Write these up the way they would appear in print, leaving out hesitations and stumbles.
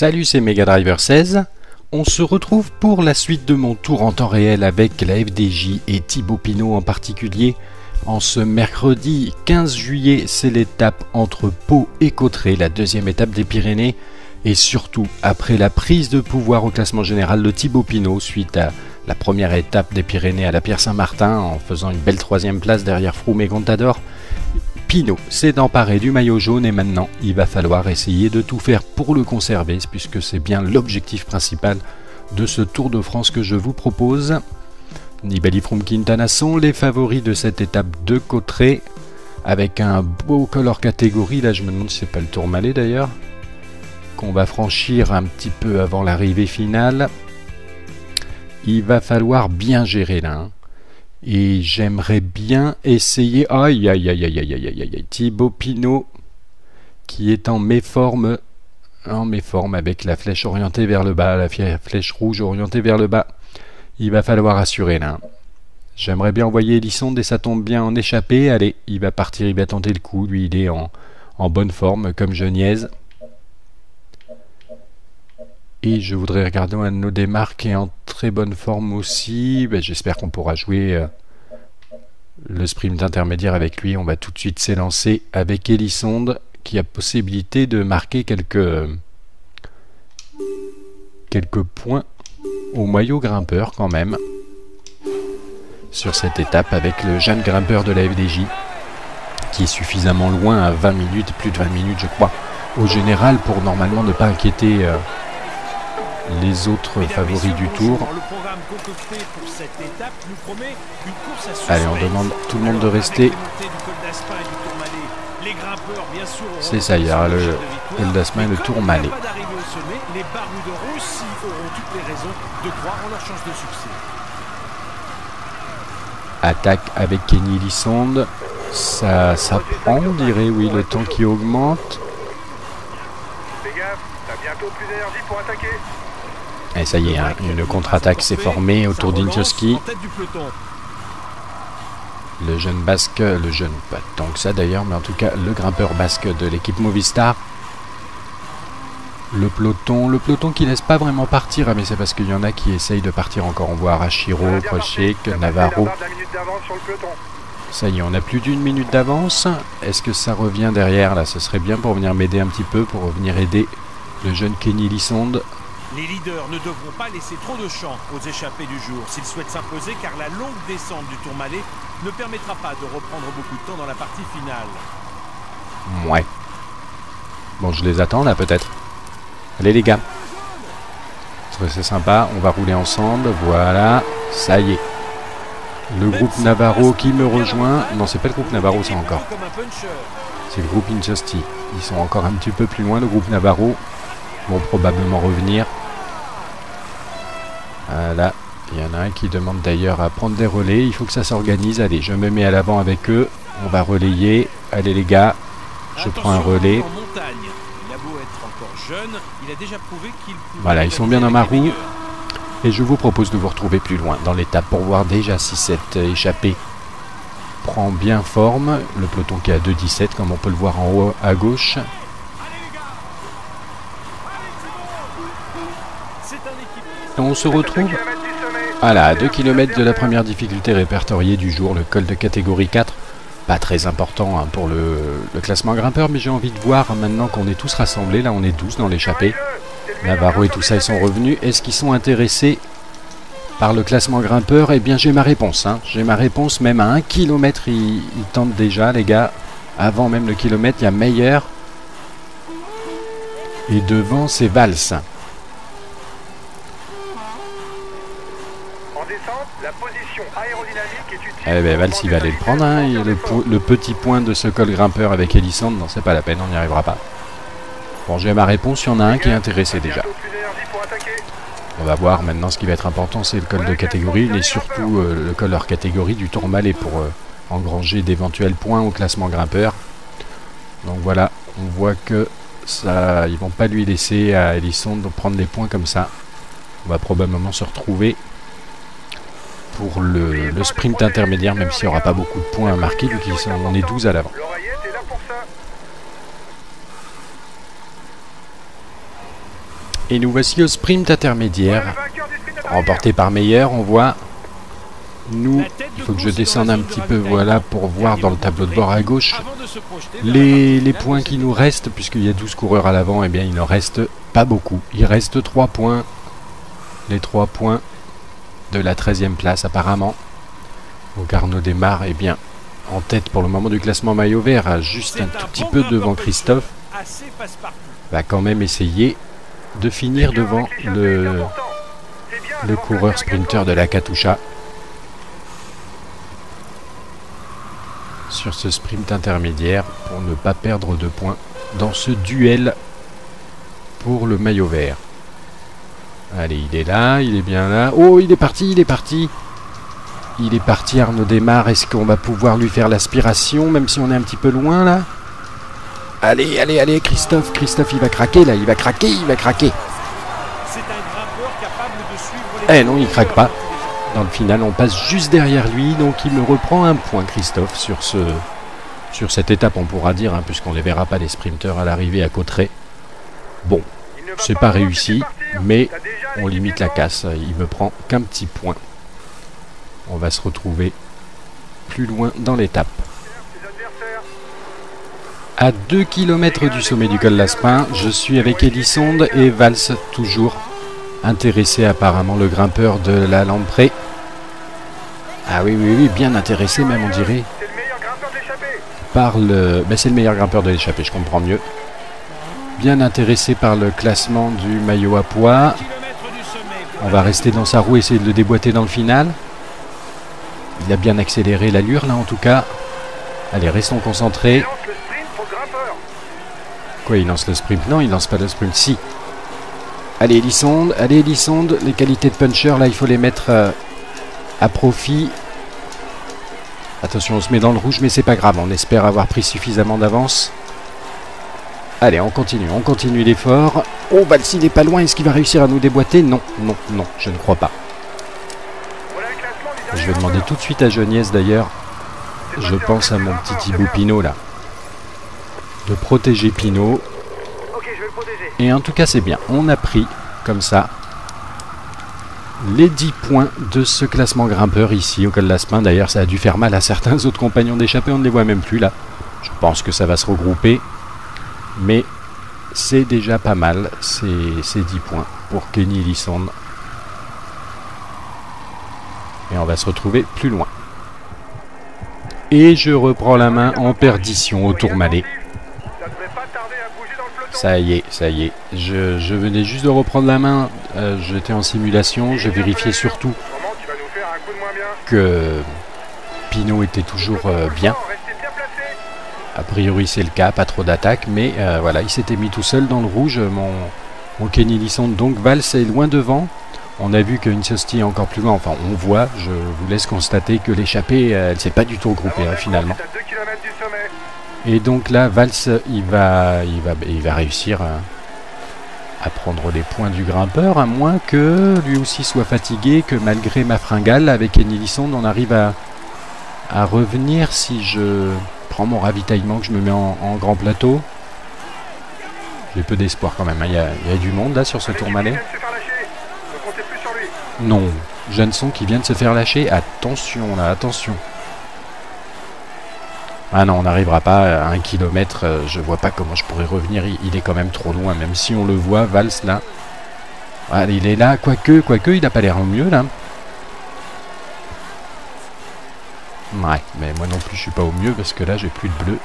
Salut, c'est Mega Driver 16. On se retrouve pour la suite de mon tour en temps réel avec la FDJ et Thibaut Pinot en particulier. En ce mercredi 15 juillet, c'est l'étape entre Pau et Cauterets, la deuxième étape des Pyrénées. Et surtout, après la prise de pouvoir au classement général de Thibaut Pinot suite à la première étape des Pyrénées à la Pierre-Saint-Martin en faisant une belle troisième place derrière Froome et Contador, Pinot s'est emparé du maillot jaune et maintenant il va falloir essayer de tout faire pour le conserver puisque c'est bien l'objectif principal de ce Tour de France que je vous propose. Nibali, Froome, Quintana sont les favoris de cette étape de Cauterets avec un beau color catégorie. Là je me demande si c'est pas le Tourmalet d'ailleurs qu'on va franchir un petit peu avant l'arrivée finale. Il va falloir bien gérer là. Et j'aimerais bien essayer... Aïe aïe aïe aïe aïe aïe aïe aïe. Thibaut Pinot qui est en méforme avec la flèche orientée vers le bas, la flèche rouge orientée vers le bas. Il va falloir assurer là. J'aimerais bien envoyer Elisonde et ça tombe bien en échappée. Allez, il va partir, il va tenter le coup. Lui, il est en bonne forme comme je niaise. Et je voudrais regarder un de nos démarres qui est en très bonne forme aussi. J'espère qu'on pourra jouer le sprint intermédiaire avec lui. On va tout de suite s'élancer avec Elisonde qui a possibilité de marquer quelques points au maillot grimpeur quand même sur cette étape avec le jeune grimpeur de la FDJ qui est suffisamment loin à 20 minutes, plus de 20 minutes je crois au général pour normalement ne pas inquiéter les autres favoris du tour. Allez, on demande tout le monde de rester. C'est ça, il y aura le col d'Aspin et le Tourmalet. Attaque avec Kenny Elisonde. Ça prend, on dirait, oui, le temps qui augmente. Fais gaffe, t'as bientôt plus d'énergie pour attaquer. Et ça y est, hein, une contre-attaque s'est formée autour d'Inchowski. Le jeune basque, le jeune, pas tant que ça d'ailleurs, mais en tout cas le grimpeur basque de l'équipe Movistar. Le peloton qui laisse pas vraiment partir, mais c'est parce qu'il y en a qui essayent de partir encore. On voit Arashiro, Pochek, Navarro. Ça y est, on a plus d'une minute d'avance. Est-ce que ça revient derrière là? Ce serait bien pour venir m'aider un petit peu, pour venir aider le jeune Kenny Elisonde. Les leaders ne devront pas laisser trop de champ aux échappés du jour s'ils souhaitent s'imposer car la longue descente du Tourmalet ne permettra pas de reprendre beaucoup de temps dans la partie finale. Ouais. Bon, je les attends là peut-être. Allez les gars. C'est sympa, on va rouler ensemble. Voilà, ça y est. Le groupe Navarro qui me rejoint. Non, c'est pas le groupe Navarro, ça encore. C'est le groupe Injusti. Ils sont encore un petit peu plus loin, le groupe Navarro. Vont probablement revenir. Voilà, il y en a un qui demande d'ailleurs à prendre des relais. Il faut que ça s'organise. Allez, je me mets à l'avant avec eux. On va relayer. Allez les gars, je prends un relais. Voilà, ils sont bien dans ma roue. Et je vous propose de vous retrouver plus loin dans l'étape pour voir déjà si cette échappée prend bien forme. Le peloton qui est à 2,17 comme on peut le voir en haut à gauche. On se retrouve à 2 km de la première difficulté répertoriée du jour, le col de catégorie 4. Pas très important hein, pour le classement grimpeur, mais j'ai envie de voir maintenant qu'on est tous rassemblés. Là, on est 12 dans l'échappée. Navarro et tout ça, ils sont revenus. Est-ce qu'ils sont intéressés par le classement grimpeur? Eh bien, j'ai ma réponse. Hein. J'ai ma réponse, même à 1 km, ils tentent déjà, les gars. Avant même le kilomètre, il y a Meyer. Et devant, c'est Valls. La position aérodynamique est utile. Eh bien, Valls, il va aller le prendre. Hein. Le petit point de ce col grimpeur avec Elisonde, non, c'est pas la peine, on n'y arrivera pas. Bon, j'ai ma réponse, il y en a un qui est intéressé déjà. On va voir maintenant ce qui va être important, c'est le col de catégorie, mais surtout le col hors catégorie du Tourmalet pour engranger d'éventuels points au classement grimpeur. Donc voilà, on voit que ça, ils vont pas lui laisser à Elisonde prendre les points comme ça. On va probablement se retrouver pour le sprint intermédiaire, même s'il n'y aura pas beaucoup de points à marquer, vu qu'on est 12 à l'avant. Et nous voici au sprint intermédiaire, remporté par Meyer. On voit, nous, il faut que je descende un petit peu, voilà, pour voir dans le tableau de bord à gauche les points qui nous restent, puisqu'il y a 12 coureurs à l'avant, et bien il ne reste pas beaucoup. Il reste 3 points, les 3 points de la 13e place apparemment. Garneau démarre, et bien, en tête pour le moment du classement maillot vert, juste un tout petit peu devant Christophe. Va quand même essayer de finir devant le coureur sprinter de la Katusha sur ce sprint intermédiaire pour ne pas perdre de points dans ce duel pour le maillot vert. Allez, il est là, il est bien là. Oh, il est parti, il est parti. Il est parti, Arnaud démarre. Est-ce qu'on va pouvoir lui faire l'aspiration, même si on est un petit peu loin là? Allez, allez, allez, Christophe, il va craquer là, il va craquer. C'est un grimpeur capable de suivre les... Eh non, il craque pas. Dans le final, on passe juste derrière lui, donc il me reprend un point, Christophe, sur cette étape, on pourra dire, hein, puisqu'on ne les verra pas les sprinteurs à l'arrivée à Cauterets. Bon, c'est pas réussi, mais on limite la casse. Il me prend qu'un petit point. On va se retrouver plus loin dans l'étape. À 2 km du sommet du col Laspin, je suis avec Elisonde et Valls, toujours intéressé apparemment, le grimpeur de la Lamprey. Ah oui, oui, oui, bien intéressé même, on dirait. Par le... Ben, c'est le meilleur grimpeur de l'échappée, je comprends mieux. Bien intéressé par le classement du maillot à pois. On va rester dans sa roue, essayer de le déboîter dans le final. Il a bien accéléré l'allure là en tout cas. Allez, restons concentrés. Quoi, il lance le sprint? Non, il lance pas le sprint. Si. Allez, Elisonde, les qualités de puncher, là, il faut les mettre à profit. Attention, on se met dans le rouge, mais c'est pas grave. On espère avoir pris suffisamment d'avance. Allez, on continue l'effort. Oh, Valls, il est pas loin. Est-ce qu'il va réussir à nous déboîter? Non, non, non, je ne crois pas. Je vais demander tout de suite à Geniez, d'ailleurs. Je pense à mon petit Thibaut Pinot, là. De protéger Pinot. Et en tout cas, c'est bien. On a pris, comme ça, les 10 points de ce classement grimpeur ici, au col Laspin. D'ailleurs, ça a dû faire mal à certains autres compagnons d'échappée. On ne les voit même plus, là. Je pense que ça va se regrouper. Mais c'est déjà pas mal, ces 10 points pour Kenny Elisonde. Et on va se retrouver plus loin. Et je reprends la main en perdition au Tourmalet. Ça y est, ça y est. Je venais juste de reprendre la main. J'étais en simulation. Je vérifiais surtout que Pinot était toujours bien. A priori c'est le cas, pas trop d'attaques. Mais voilà, il s'était mis tout seul dans le rouge. Mon Kenny Elisonde, donc Valls est loin devant. On a vu qu'une Sosti est encore plus loin. Enfin, on voit, je vous laisse constater que l'échappée, elle ne s'est pas du tout regroupée finalement. Et donc là, Valls, il va réussir à prendre les points du grimpeur, à moins que lui aussi soit fatigué, que malgré ma fringale, avec Kenny Elisonde, on arrive à revenir si je prends mon ravitaillement, que je me mets en grand plateau. J'ai peu d'espoir quand même, hein. Il y a du monde là sur ce Tourmalet. Non, Jeanson qui vient de se faire lâcher. Attention là, attention. Ah non, on n'arrivera pas à 1 km. Je vois pas comment je pourrais revenir. Il est quand même trop loin, même si on le voit, Valls là. Allez, il est là, quoique, il n'a pas l'air au mieux là. Ouais, mais moi non plus je suis pas au mieux parce que là j'ai plus de bleu.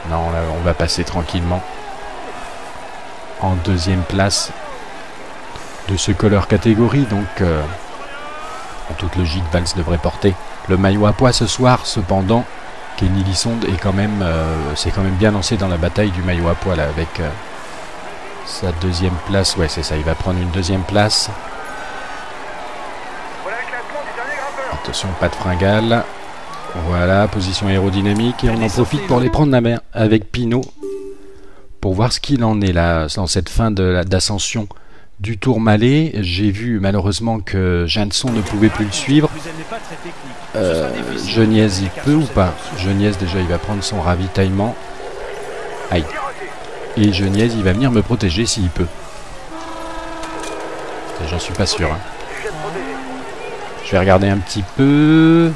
Non, là on va passer tranquillement. En 2e place de ce color catégorie, donc en toute logique Valls devrait porter le maillot à pois ce soir. Cependant, Kenny Elisonde est quand même s'est quand même bien lancé dans la bataille du maillot à pois là, avec sa 2e place. Ouais, c'est ça, il va prendre une 2e place. Attention, pas de fringale. Voilà, position aérodynamique, et on en profite pour les prendre la main avec Pinot pour voir ce qu'il en est là dans cette fin d'ascension du Tourmalet. J'ai vu malheureusement que Jeanson ne pouvait plus le suivre. Geniez, il peut ou pas? Geniez, déjà il va prendre son ravitaillement. Aïe. Et Geniez, il va venir me protéger s'il peut. J'en suis pas sûr. Hein. Je vais regarder un petit peu.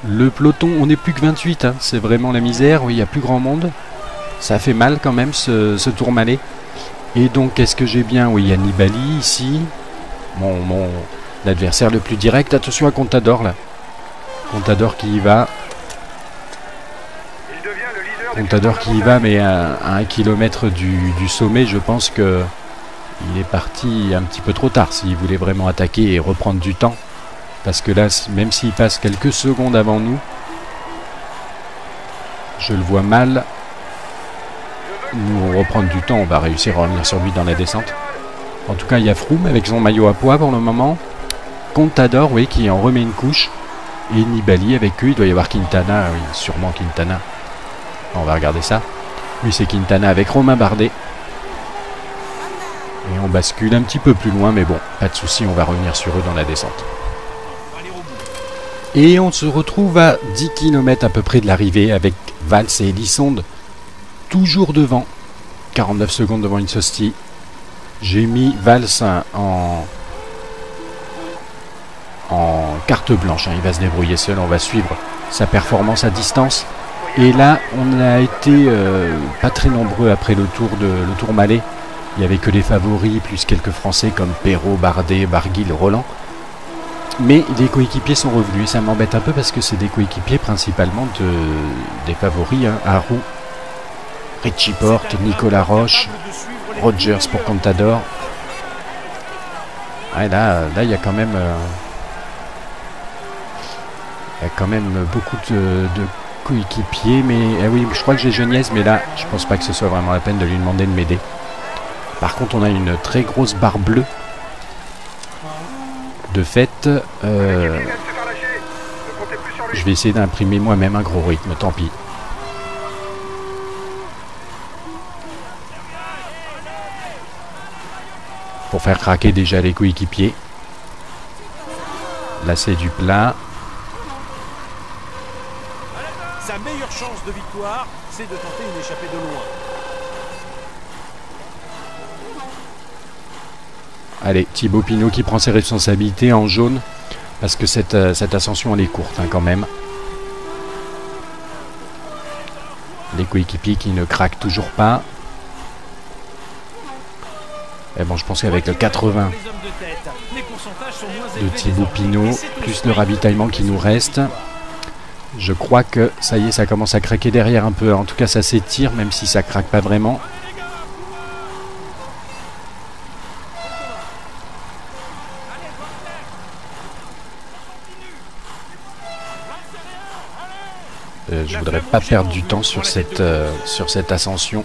Le peloton, on n'est plus que 28. Hein. C'est vraiment la misère. Oui, il n'y a plus grand monde. Ça fait mal quand même ce Tourmalet. Et donc, est-ce que j'ai bien? Oui, il y a Nibali ici. Mon adversaire le plus direct. Attention à Contador là. Contador qui y va. Contador qui y va, mais à 1 kilomètre du sommet, je pense que il est parti un petit peu trop tard s'il voulait vraiment attaquer et reprendre du temps. Parce que là, même s'il passe quelques secondes avant nous, je le vois mal nous reprendre du temps. On va réussir à revenir sur lui dans la descente. En tout cas, il y a Froome avec son maillot à pois pour le moment. Contador, oui, qui en remet une couche. Et Nibali avec eux. Il doit y avoir Quintana, oui, sûrement Quintana. On va regarder ça. Oui, c'est Quintana avec Romain Bardet. Et on bascule un petit peu plus loin, mais bon, pas de souci, on va revenir sur eux dans la descente. Et on se retrouve à 10 km à peu près de l'arrivée avec Valls et Elisonde toujours devant. 49 secondes devant Insosti. J'ai mis Valls en carte blanche. Hein. Il va se débrouiller seul, on va suivre sa performance à distance. Et là, on a été pas très nombreux après le Tourmalet. Il n'y avait que les favoris, plus quelques Français comme Perrault, Bardet, Barguil, Roland. Mais les coéquipiers sont revenus. Et ça m'embête un peu parce que c'est des coéquipiers principalement des favoris. Hein. Arroux, Richie Porte, Nicolas Roche, Rogers pour Contador. Ouais, là, il y a quand même... il y a quand même beaucoup de coéquipiers, mais oui, je crois que j'ai Geniez, mais là, je pense pas que ce soit vraiment la peine de lui demander de m'aider. Par contre, on a une très grosse barre bleue. De fait, je vais essayer d'imprimer moi-même un gros rythme, tant pis. Pour faire craquer déjà les coéquipiers. Là, c'est du plat. Sa meilleure chance de victoire, c'est de tenter une échappée de loin. Allez, Thibaut Pinot qui prend ses responsabilités en jaune. Parce que cette ascension, elle est courte hein, quand même. Les coéquipiers qui ne craquent toujours pas. Et bon, je pense qu'avec le 80 de Thibaut Pinot, plus le ravitaillement qui nous reste, je crois que ça y est, ça commence à craquer derrière un peu. En tout cas, ça s'étire, même si ça craque pas vraiment. Je voudrais pas perdre du temps sur cette ascension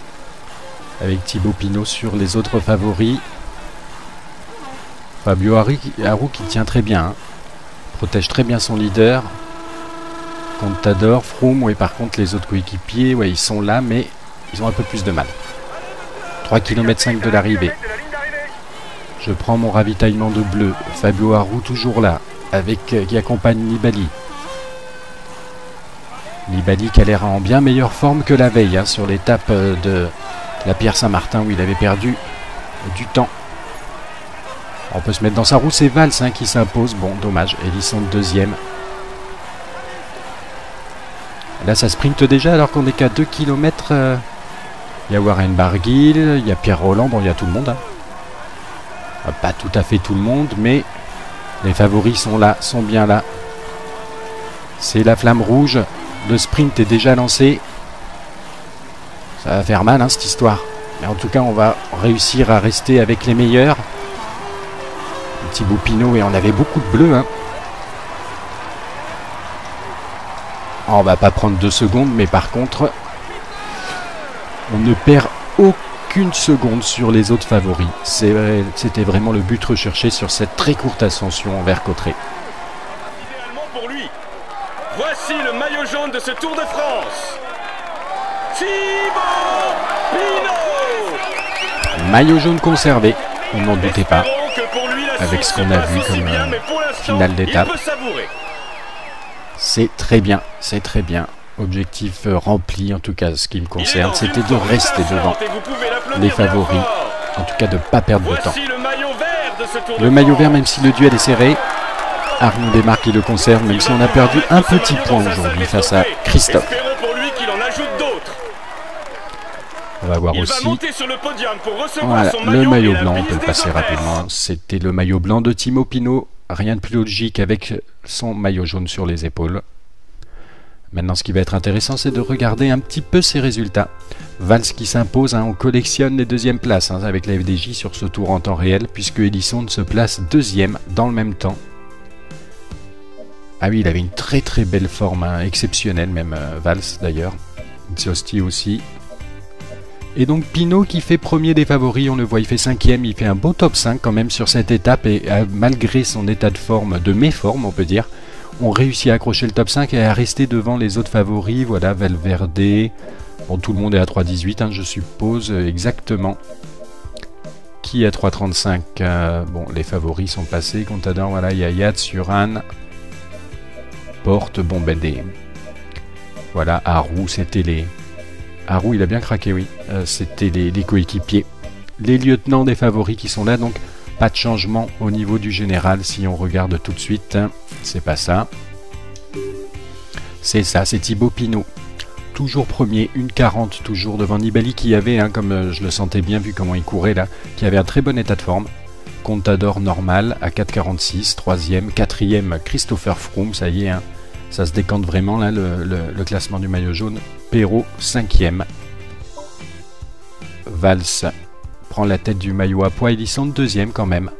avec Thibaut Pinot sur les autres favoris. Fabio Aru qui tient très bien, hein. Protège très bien son leader. Contador, Froome, oui, par contre les autres coéquipiers, ouais, ils sont là, mais ils ont un peu plus de mal. 3 km 5 de l'arrivée. Je prends mon ravitaillement de bleu. Fabio Aru toujours là, qui accompagne Nibali. Nibali qui a l'air en bien meilleure forme que la veille hein, sur l'étape de la Pierre Saint-Martin où il avait perdu du temps. On peut se mettre dans sa roue, c'est Valls hein, qui s'impose. Bon, dommage, Elisonde deuxième. Là, ça sprinte déjà alors qu'on n'est qu'à 2 km. Il y a Warren Barguil, il y a Pierre Roland, bon, il y a tout le monde. Hein. Pas tout à fait tout le monde, mais les favoris sont là, sont bien là. C'est la flamme rouge. Le sprint est déjà lancé. Ça va faire mal, hein, cette histoire. Mais en tout cas, on va réussir à rester avec les meilleurs. Thibaut Pinot, et on avait beaucoup de bleus. Hein. On va pas prendre 2 secondes, mais par contre, on ne perd aucune seconde sur les autres favoris. C'était vraiment le but recherché sur cette très courte ascension vers Cauterets. Idéalement pour lui. Voici le maillot jaune de ce Tour de France. Thibaut Pinot. Maillot jaune conservé, on n'en doutait pas, avec ce qu'on a vu comme finale d'étape. C'est très bien, c'est très bien. Objectif rempli, en tout cas ce qui me concerne, c'était de rester devant les favoris, en tout cas de ne pas perdre de temps. Le maillot vert, même si le duel est serré, Arnaud Desmarques qui le conserve, même si on a perdu un petit point aujourd'hui face à Christophe. On va voir aussi, voilà, le maillot blanc, on peut le passer rapidement, c'était le maillot blanc de Thibaut Pinot, rien de plus logique avec son maillot jaune sur les épaules. Maintenant, ce qui va être intéressant, c'est de regarder un petit peu ses résultats. Valls qui s'impose, hein, on collectionne les deuxièmes places hein, avec la FDJ sur ce tour en temps réel, puisque Elisson se place deuxième dans le même temps. Ah oui, il avait une très très belle forme, hein, exceptionnelle même, Valls d'ailleurs. Ziosti aussi. Et donc Pinot qui fait premier des favoris, on le voit, il fait cinquième, il fait un beau top 5 quand même sur cette étape, et malgré son état de forme, de méforme on peut dire, on réussit à accrocher le top 5 et à rester devant les autres favoris. Voilà, Valverde, bon, tout le monde est à 3,18 hein, je suppose, exactement. Qui est à 3,35 bon, les favoris sont passés, Contador, voilà, il y a Yates, Suran, Porte, bon ben voilà, Arou, c'était les... Arou, il a bien craqué, oui, c'était les coéquipiers. Les lieutenants des favoris qui sont là, donc pas de changement au niveau du général si on regarde tout de suite, hein. C'est pas ça. C'est ça, c'est Thibaut Pinot. Toujours premier, 1,40 toujours devant Nibali qui avait, hein, comme je le sentais bien vu comment il courait là, qui avait un très bon état de forme. Contador normal à 4,46, troisième, quatrième Christopher Froome, ça y est, hein, ça se décante vraiment là le classement du maillot jaune. Perrault, cinquième. Valls prend la tête du maillot à poids, Elisson deuxième quand même.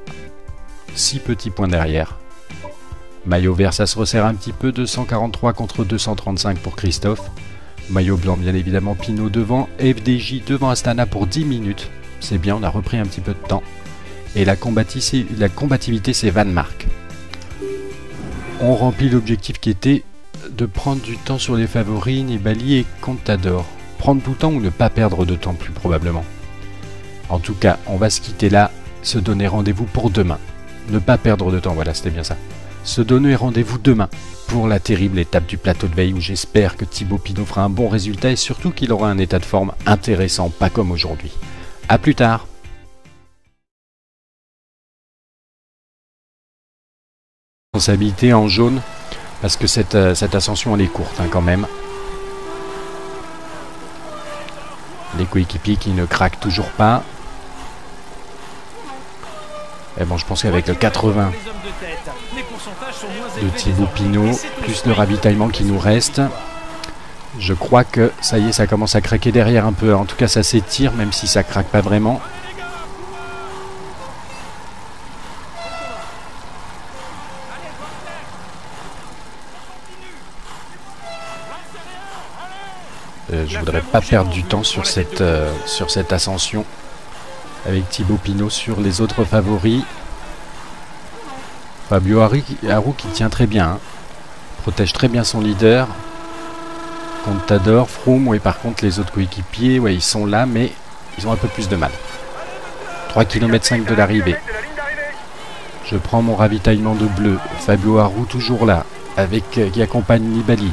6 petits points derrière. Maillot vert, ça se resserre un petit peu, 243 contre 235 pour Christophe. Maillot blanc, bien évidemment, Pinot devant. FDJ devant Astana pour 10 minutes. C'est bien, on a repris un petit peu de temps. Et la combativité, c'est Van Mark. On remplit l'objectif qui était de prendre du temps sur les favoris, Nibali et Contador. Prendre tout le temps ou ne pas perdre de temps, plus probablement. En tout cas, on va se quitter là, se donner rendez-vous pour demain. Ne pas perdre de temps, voilà, c'était bien ça. Se donner rendez-vous demain pour la terrible étape du plateau de Veille où j'espère que Thibaut Pinot fera un bon résultat et surtout qu'il aura un état de forme intéressant, pas comme aujourd'hui. A plus tard. Responsabilité en jaune parce que cette ascension elle est courte hein, quand même. Les coéquipiers qui ne craquent toujours pas. Et bon, je pense qu'avec le 80 de Thibaut Pinot, plus le ravitaillement qui nous reste, je crois que ça y est, ça commence à craquer derrière un peu. En tout cas, ça s'étire, même si ça craque pas vraiment. Je voudrais pas perdre du temps sur cette ascension avec Thibaut Pinot sur les autres favoris. Fabio Aru qui tient très bien, hein. Protège très bien son leader. Contador, Froome, oui, par contre les autres coéquipiers, ouais, ils sont là, mais ils ont un peu plus de mal. 3 km 5 de l'arrivée. Je prends mon ravitaillement de bleu. Fabio Aru toujours là, avec qui accompagne Nibali.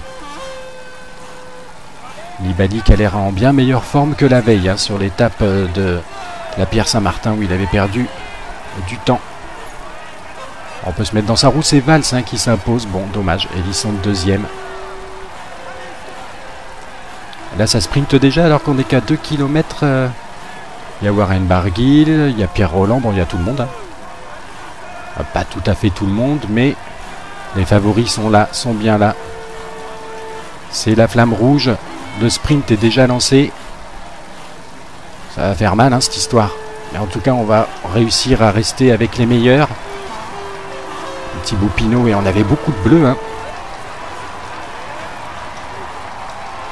Nibali qui a l'air en bien meilleure forme que la veille, hein, sur l'étape de la Pierre Saint-Martin où il avait perdu du temps. On peut se mettre dans sa roue, c'est Valls hein, qui s'impose. Bon, dommage, Elisson deuxième. Là, ça sprinte déjà alors qu'on n'est qu'à 2 km. Il y a Warren Barguil, il y a Pierre Rolland, bon, il y a tout le monde. Hein. Pas tout à fait tout le monde, mais les favoris sont là, sont bien là. C'est la flamme rouge. Le sprint est déjà lancé. Ça va faire mal, hein, cette histoire. Mais en tout cas, on va réussir à rester avec les meilleurs. Thibaut Pinot, et on avait beaucoup de bleus. Hein.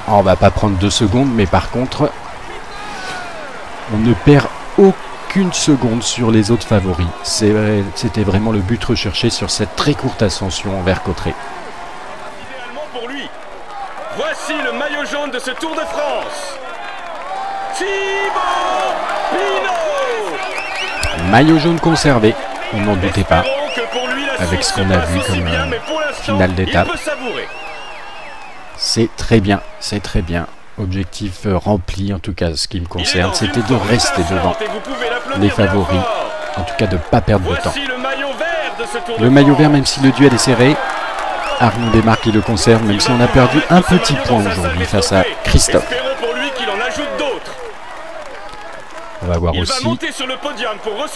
On va pas prendre 2 secondes, mais par contre, on ne perd aucune seconde sur les autres favoris. C'était vraiment le but recherché sur cette très courte ascension vers Cauterets. Idéalement pour lui. Voici le maillot jaune de ce Tour de France. Thibaut Pinot. Maillot jaune conservé, on n'en doutait pas, avec ce qu'on a vu comme finale d'étape. C'est très bien, c'est très bien. Objectif rempli, en tout cas, ce qui me concerne, c'était de rester devant les favoris. En tout cas, de ne pas perdre de temps. Le maillot vert, même si le duel est serré, Arnaud Desmarques qui le conserve, même si on a perdu un petit point aujourd'hui face à Christophe. On va voir aussi.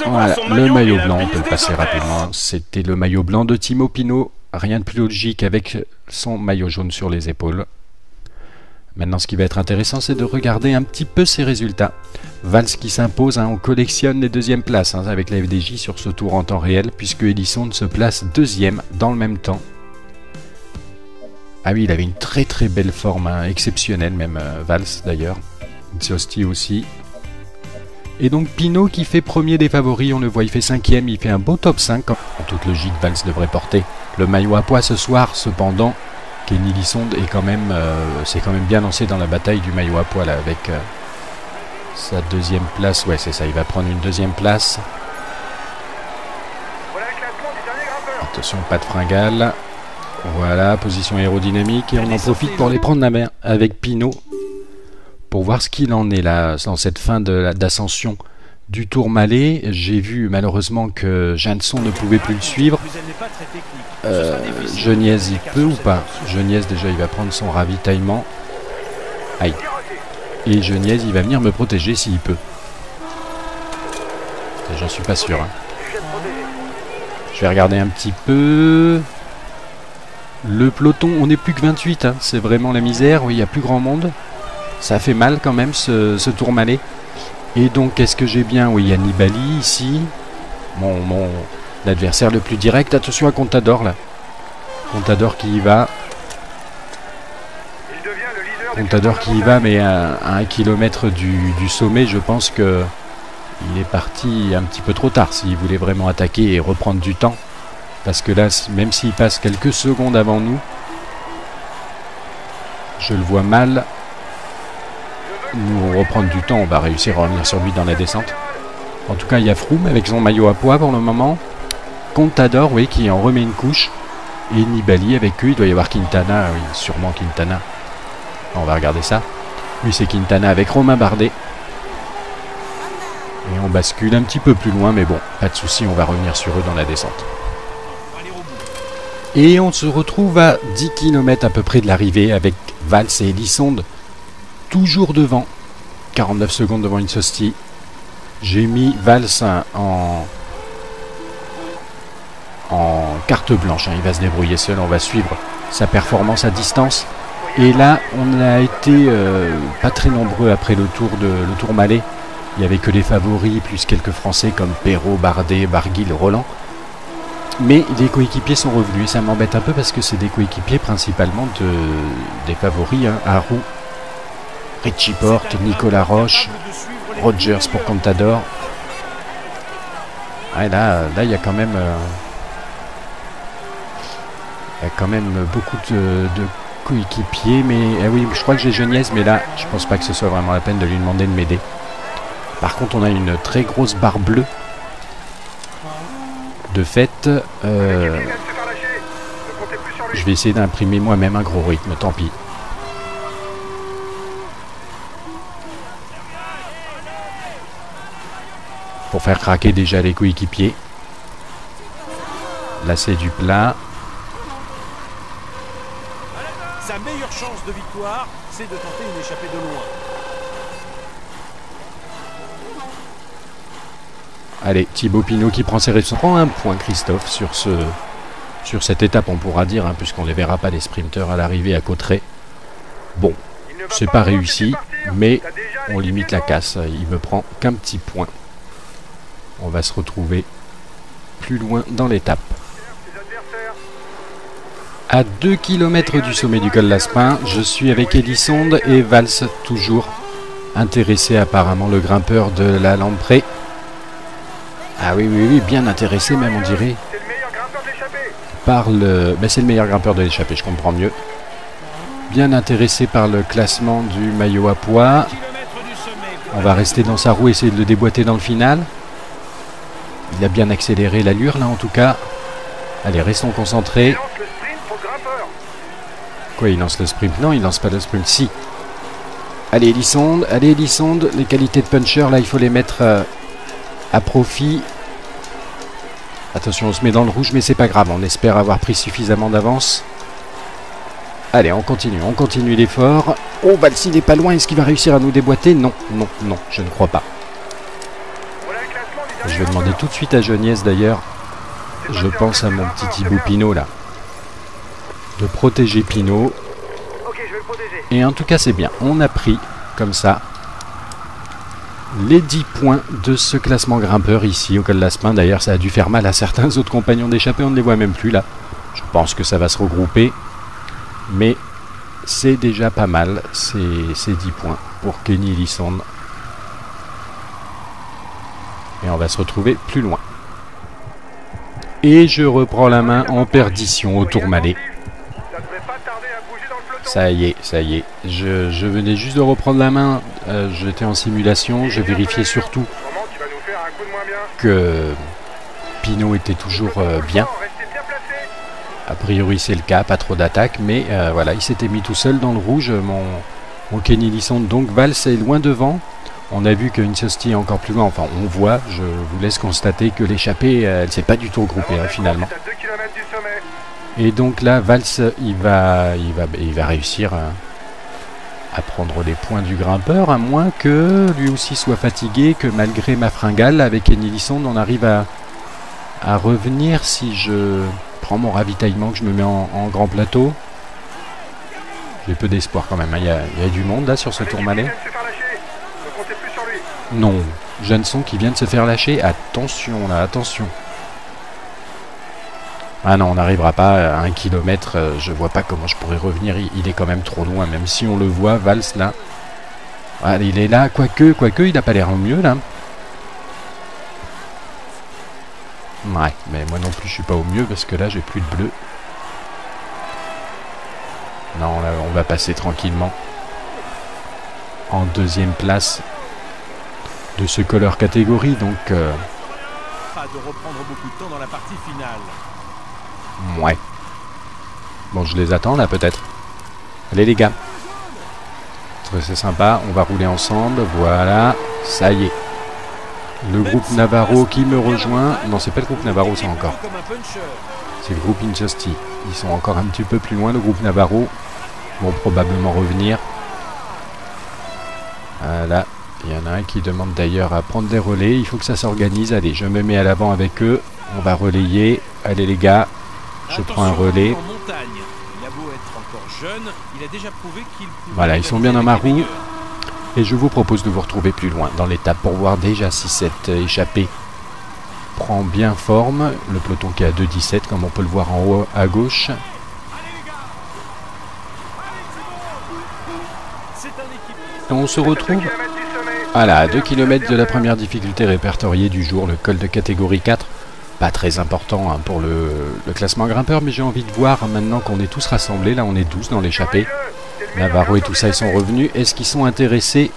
Voilà, le maillot blanc, on peut le passer rapidement. C'était le maillot blanc de Thibaut Pinot. Rien de plus logique avec son maillot jaune sur les épaules. Maintenant, ce qui va être intéressant, c'est de regarder un petit peu ses résultats. Valls qui s'impose, hein, on collectionne les deuxièmes places hein, avec la FDJ sur ce tour en temps réel, puisque Elisonde se place deuxième dans le même temps. Ah oui, il avait une très très belle forme, hein, exceptionnelle même, Valls d'ailleurs. Tsosti aussi. Et donc Pinot qui fait premier des favoris, on le voit, il fait cinquième, il fait un beau top 5. En toute logique, Valls devrait porter le maillot à pois ce soir, cependant, Kenny Elisonde est quand même, s'est quand même bien lancé dans la bataille du maillot à pois là, avec sa deuxième place. Ouais, c'est ça, il va prendre une deuxième place. Attention, pas de fringale. Voilà, position aérodynamique, et on en profite pour les prendre la main avec Pinot, pour voir ce qu'il en est là, dans cette fin d'ascension du Tourmalet. J'ai vu malheureusement que Janson ne pouvait plus le suivre. Geniez, il peut ou pas? Geniez, déjà, il va prendre son ravitaillement. Aïe. Et Geniez, il va venir me protéger s'il peut. J'en suis pas sûr. Hein. Je vais regarder un petit peu. Le peloton, on n'est plus que 28. Hein. C'est vraiment la misère. Oui, il n'y a plus grand monde. Ça fait mal quand même, ce Tourmalet. Et donc, est-ce que j'ai bien? Oui, il y a Nibali ici. Mon adversaire le plus direct. Attention à Contador, là. Contador qui y va. Contador qui y va, mais à 1 kilomètre du sommet, je pense que il est parti un petit peu trop tard s'il voulait vraiment attaquer et reprendre du temps. Parce que là, même s'il passe quelques secondes avant nous, je le vois mal nous reprendre du temps. On va réussir à revenir sur lui dans la descente. En tout cas, il y a Froome avec son maillot à pois pour le moment. Contador, oui, qui en remet une couche. Et Nibali avec eux. Il doit y avoir Quintana, oui, sûrement Quintana. On va regarder ça. Oui, c'est Quintana avec Romain Bardet. Et on bascule un petit peu plus loin, mais bon, pas de souci, on va revenir sur eux dans la descente. Et on se retrouve à 10 km à peu près de l'arrivée avec Valls et Elisonde toujours devant. 49 secondes devant une Tsosti. J'ai mis Valls en carte blanche. Hein. Il va se débrouiller seul. On va suivre sa performance à distance. Et là, on a été pas très nombreux après le Tourmalet. Il n'y avait que les favoris, plus quelques Français comme Perrault, Bardet, Barguil, Roland. Mais les coéquipiers sont revenus. Et ça m'embête un peu parce que c'est des coéquipiers principalement des favoris. Hein. Harou, Richie Porte, Nicolas Roche, Rogers pour Contador. Ah, là, il y a quand même... beaucoup de coéquipiers, mais oui, je crois que j'ai Geniez, mais là, je pense pas que ce soit vraiment la peine de lui demander de m'aider. Par contre, on a une très grosse barre bleue. De fait, je vais essayer d'imprimer moi-même un gros rythme, tant pis. Pour faire craquer déjà les coéquipiers. Là, c'est du plat. Sa meilleure chance de victoire, c'est de tenter une échappée de loin. Allez, Thibaut Pinot qui prend ses responsabilités. Prend un point, Christophe, sur cette étape, on pourra dire, hein, puisqu'on ne les verra pas les sprinteurs à l'arrivée à Cauterets. Bon, c'est pas réussi, mais on limite la casse. Il me prend qu'un petit point. On va se retrouver plus loin dans l'étape. À 2 km du sommet du col d'Aspin, je suis avec Elisonde et Valls, toujours intéressé apparemment, le grimpeur de la Lamprée. Ah oui, bien intéressé même, on dirait. Par le... Ben, c'est le meilleur grimpeur de l'échappée, je comprends mieux. Bien intéressé par le classement du maillot à pois. On va rester dans sa roue, essayer de le déboîter dans le final. Il a bien accéléré l'allure là en tout cas. Allez, restons concentrés. Quoi, il lance le sprint? Non, il lance pas le sprint. Si. Allez, Elisonde. Allez, Elisonde. Les qualités de puncher, là, il faut les mettre à profit. Attention, on se met dans le rouge, mais c'est pas grave. On espère avoir pris suffisamment d'avance. Allez, on continue l'effort. Oh, Valls, il est pas loin. Est-ce qu'il va réussir à nous déboîter? Non, non, non, je ne crois pas. Je vais demander tout de suite à Geniès, d'ailleurs. Je pense à mon petit Thibaut Pinot, là. De protéger Pinot. Et en tout cas, c'est bien. On a pris, comme ça, les 10 points de ce classement grimpeur ici au col d'Aspin. D'ailleurs, ça a dû faire mal à certains autres compagnons d'échappée. On ne les voit même plus, là. Je pense que ça va se regrouper. Mais c'est déjà pas mal, ces 10 points pour Kenny Elissonde. Et on va se retrouver plus loin. Et je reprends la main en perdition au Tourmalet. Ça y est, ça y est. Je venais juste de reprendre la main. J'étais en simulation. Je vérifiais surtout que Pinot était toujours bien. A priori c'est le cas, pas trop d'attaques, mais voilà, il s'était mis tout seul dans le rouge, mon Kenny Elissonde. Donc Valls est loin devant. On a vu que Insosti est encore plus loin, enfin on voit, je vous laisse constater que l'échappée, elle s'est pas du tout regroupée finalement. Et donc là, Valls, il va réussir à prendre les points du grimpeur, à moins que lui aussi soit fatigué, que malgré ma fringale avec Kenny Elissonde, on arrive à revenir si je prends mon ravitaillement, que je me mets en grand plateau. J'ai peu d'espoir quand même, hein. Il y a du monde là sur ce Tourmalet. Non, Jeanson qui vient de se faire lâcher. Attention là, attention. Ah non, on n'arrivera pas à 1 km. Je vois pas comment je pourrais revenir. Il est quand même trop loin, même si on le voit, Valls là. Ah, il est là, quoique, il n'a pas l'air au mieux là. Ouais, mais moi non plus je suis pas au mieux parce que là j'ai plus de bleu. Non, là on va passer tranquillement en 2e place de ce color catégorie, donc Pas de reprendre beaucoup de temps dans la partie finale. ouais. Bon, je les attends là peut-être. Allez les gars. C'est sympa, on va rouler ensemble, voilà, ça y est. Le groupe Navarro qui me rejoint. Non, c'est pas le groupe Navarro, ça encore. C'est le groupe Insosti. Ils sont encore un petit peu plus loin, le groupe Navarro. Vont probablement revenir. Voilà. Il y en a un qui demande d'ailleurs à prendre des relais. Il faut que ça s'organise. Allez, je me mets à l'avant avec eux. On va relayer. Allez les gars, je prends un relais. Voilà, ils sont bien dans ma roue. Et je vous propose de vous retrouver plus loin dans l'étape pour voir déjà si cette échappée prend bien forme. Le peloton qui est à 2,17 comme on peut le voir en haut à gauche. Et on se retrouve voilà, à 2 km de la première difficulté répertoriée du jour, le col de catégorie 4. Pas très important hein, pour le classement grimpeur, mais j'ai envie de voir maintenant qu'on est tous rassemblés. Là on est 12 dans l'échappée. Navarro et tout ça, ils sont revenus. Est-ce qu'ils sont intéressés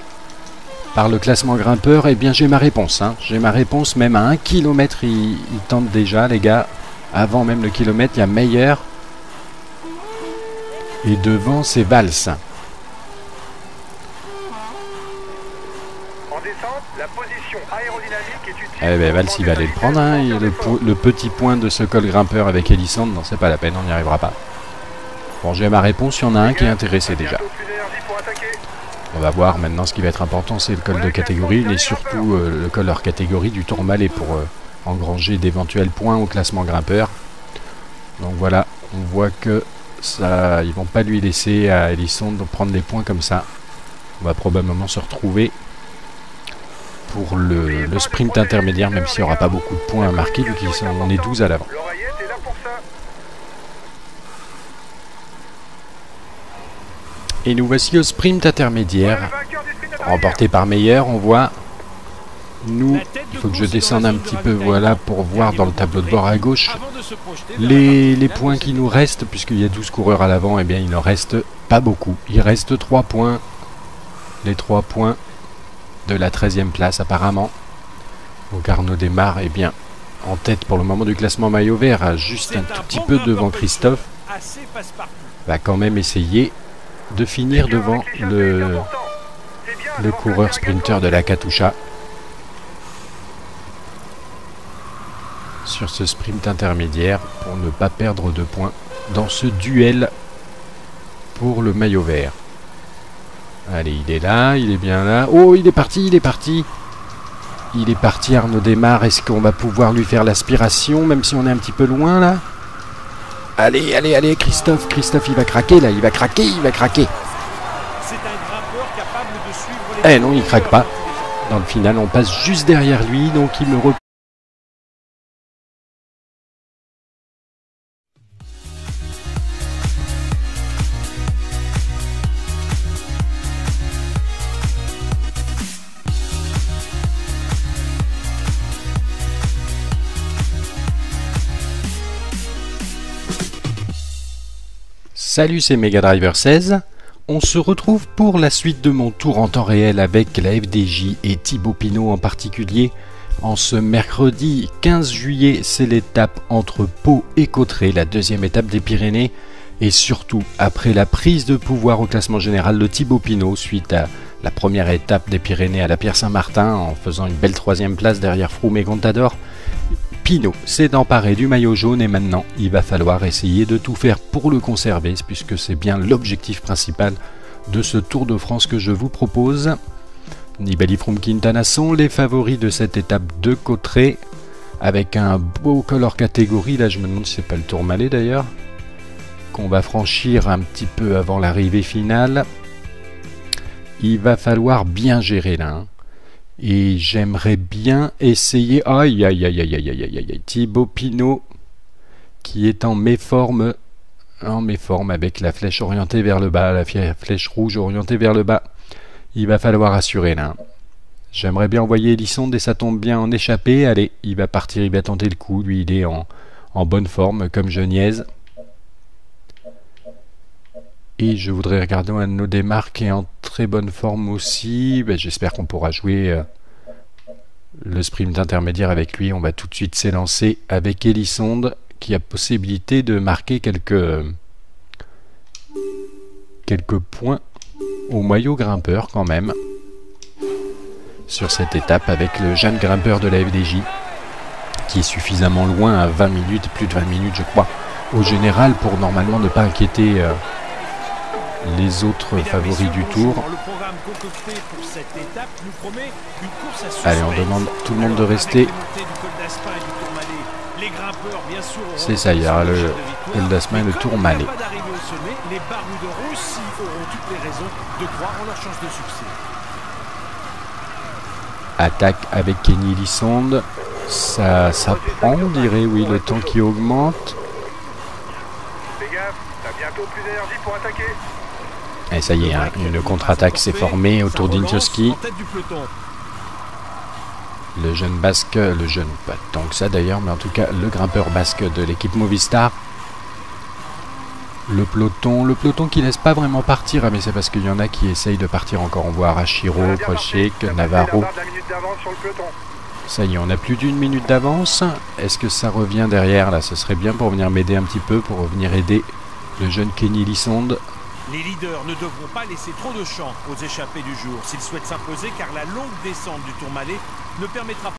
par le classement grimpeur? Eh bien, j'ai ma réponse. Hein. J'ai ma réponse, même à 1 km, ils tentent déjà, les gars. Avant même le kilomètre, il y a Meyer. Et devant, c'est Valls. En descente, la position aérodynamique est utile. Eh bien, Valls, il va aller le prendre. Hein. Le petit point de ce col grimpeur avec Elissonde, non, c'est pas la peine, on n'y arrivera pas. Bon, j'ai ma réponse, il y en a un qui est intéressé déjà. On va voir maintenant ce qui va être important, c'est le col de catégorie, mais surtout le col hors catégorie du Tourmalet pour engranger d'éventuels points au classement grimpeur. Donc voilà, on voit que ça, ils vont pas lui laisser à Elissonde prendre des points comme ça. On va probablement se retrouver pour le sprint intermédiaire, même s'il n'y aura pas beaucoup de points à marquer, vu qu'on est 12 à l'avant. Et nous voici au sprint intermédiaire, remporté par Meyer. On voit, nous, il faut que je descende un petit peu, voilà, pour voir dans le tableau de bord à gauche les points qui nous restent, puisqu'il y a 12 coureurs à l'avant, et bien il n'en reste pas beaucoup. Il reste 3 points, les 3 points de la 13e place apparemment. Donc Arnaud démarre, et bien, en tête pour le moment du classement maillot vert, juste un tout petit peu devant Christophe. va quand même essayer de finir devant le coureur sprinter de la Katusha sur ce sprint intermédiaire pour ne pas perdre de points dans ce duel pour le maillot vert. Allez, il est là, il est bien là. Oh, il est parti, il est parti. Il est parti, Arnaud démarre. Est-ce qu'on va pouvoir lui faire l'aspiration, même si on est un petit peu loin, là? Allez, allez, allez, Christophe. Christophe, il va craquer, là. Il va craquer, il va craquer. C'est un grimpeur capable de suivre les... Eh non, il craque pas. Dans le final, on passe juste derrière lui, donc il me repose. Salut, c'est Mega Driver 16. On se retrouve pour la suite de mon tour en temps réel avec la FDJ et Thibaut Pinot en particulier. En ce mercredi 15 juillet, c'est l'étape entre Pau et Cauterets, la deuxième étape des Pyrénées. Et surtout, après la prise de pouvoir au classement général de Thibaut Pinot suite à la première étape des Pyrénées à la Pierre-Saint-Martin en faisant une belle troisième place derrière Froome et Contador, Pinot s'est emparé du maillot jaune et maintenant il va falloir essayer de tout faire pour le conserver puisque c'est bien l'objectif principal de ce Tour de France que je vous propose. Nibali, Froome, Quintana sont les favoris de cette étape de Cauterets avec un beau color catégorie. Là je me demande si c'est pas le Tourmalet d'ailleurs qu'on va franchir un petit peu avant l'arrivée finale. Il va falloir bien gérer là, hein. Et j'aimerais bien essayer... Aïe, aïe, aïe, aïe, aïe, aïe, aïe, aïe. Thibaut Pinot qui est en méforme avec la flèche orientée vers le bas, la flèche rouge orientée vers le bas. Il va falloir assurer là. J'aimerais bien envoyer Elisonde et ça tombe bien en échappée. Allez, il va partir, il va tenter le coup. Lui, il est en bonne forme comme je niaise. Et je voudrais regarder un de nos démarres qui est en très bonne forme aussi. Ben, j'espère qu'on pourra jouer le sprint intermédiaire avec lui. On va tout de suite s'élancer avec Elisonde qui a possibilité de marquer quelques points au maillot grimpeur quand même. Sur cette étape avec le jeune grimpeur de la FDJ qui est suffisamment loin à 20 minutes, plus de 20 minutes je crois, au général pour normalement ne pas inquiéter... les autres favoris du tour. Allez, on demande tout le monde de rester. C'est ça, il y aura le col d'Aspin et le Tourmalet. Attaque avec Kenny Elisonde. Ça prend, on dirait, oui, le temps qui augmente. Fais gaffe, t'as bientôt plus d'énergie pour attaquer. Et ça y est, hein, une contre-attaque s'est formée autour d'Inchowski. Le jeune basque, le jeune, pas tant que ça d'ailleurs, mais en tout cas le grimpeur basque de l'équipe Movistar. Le peloton qui laisse pas vraiment partir, mais c'est parce qu'il y en a qui essayent de partir encore. On voit Arashiro, Prochek, Navarro. Ça y est, on a plus d'une minute d'avance. Est-ce que ça revient derrière là? Ce serait bien pour venir m'aider un petit peu, pour venir aider le jeune Kenny Elisonde. Les leaders ne devront pas laisser trop de champ aux échappés du jour s'ils souhaitent s'imposer car la longue descente du Tourmalet ne permettra pas